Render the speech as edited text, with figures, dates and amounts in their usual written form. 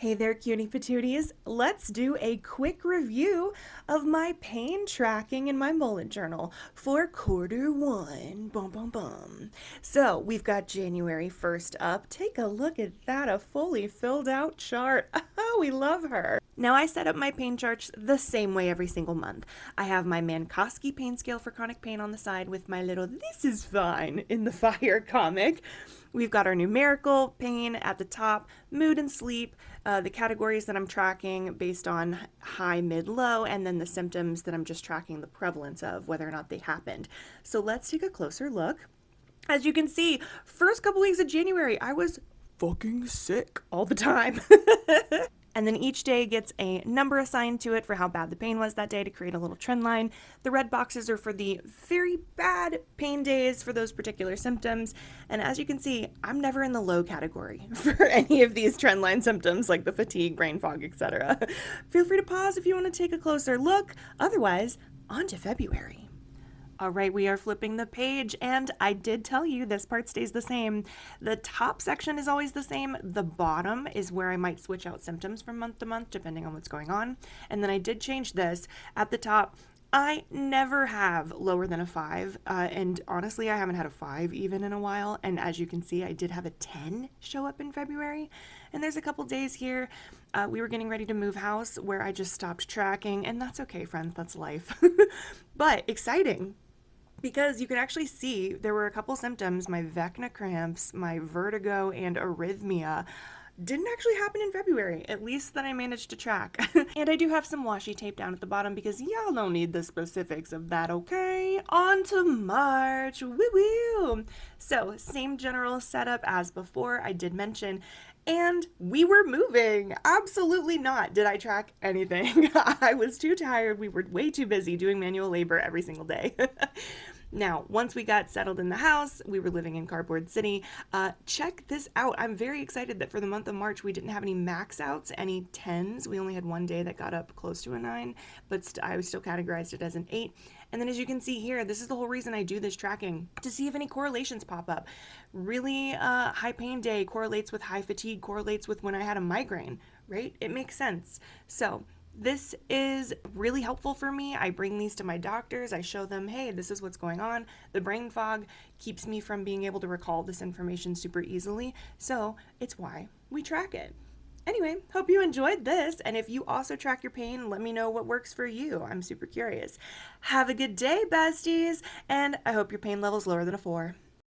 Hey there, cutie patooties. Let's do a quick review of my pain tracking in my bullet journal for quarter one. Bum, bum, bum. So we've got January 1st up. Take a look at that, a fully filled out chart. Oh, we love her. Now, I set up my pain charts the same way every single month. I have my Mankowski pain scale for chronic pain on the side with my little "this is fine" in the fire comic. We've got our numerical pain at the top, mood and sleep, the categories that I'm tracking based on high, mid, low, and then the symptoms that I'm just tracking the prevalence of, whether or not they happened. So let's take a closer look. As you can see, first couple weeks of January, I was fucking sick all the time. And then each day gets a number assigned to it for how bad the pain was that day to create a little trend line. The red boxes are for the very bad pain days for those particular symptoms. And as you can see, I'm never in the low category for any of these trend line symptoms like the fatigue, brain fog, etc. Feel free to pause if you want to take a closer look. Otherwise, on to February. All right, we are flipping the page, and I did tell you this part stays the same. The top section is always the same. The bottom is where I might switch out symptoms from month to month, depending on what's going on. And then I did change this. At the top, I never have lower than a 5, and honestly, I haven't had a 5 even in a while. And as you can see, I did have a 10 show up in February. And there's a couple days here. We were getting ready to move house where I just stopped tracking, and that's okay, friends, that's life. But exciting, because you can actually see there were a couple symptoms, my Vecna cramps, my vertigo, and arrhythmia, didn't actually happen in February, at least that I managed to track. And I do have some washi tape down at the bottom because y'all don't need the specifics of that, okay? On to March, woo woo! So, same general setup as before, I did mention, and we were moving. Absolutely not did I track anything. I was too tired. We were way too busy doing manual labor every single day. Now, once we got settled in the house, we were living in Cardboard City. Check this out. I'm very excited that for the month of March, we didn't have any max outs, any 10s. We only had one day that got up close to a 9, but I was still categorized it as an 8. And then as you can see here, this is the whole reason I do this tracking, to see if any correlations pop up. Really high pain day correlates with high fatigue, correlates with when I had a migraine, right? It makes sense. So this is really helpful for me. I bring these to my doctors. I show them, hey, this is what's going on. The brain fog keeps me from being able to recall this information super easily. So it's why we track it. Anyway, hope you enjoyed this. And if you also track your pain, let me know what works for you. I'm super curious. Have a good day, besties. And I hope your pain level's lower than a 4.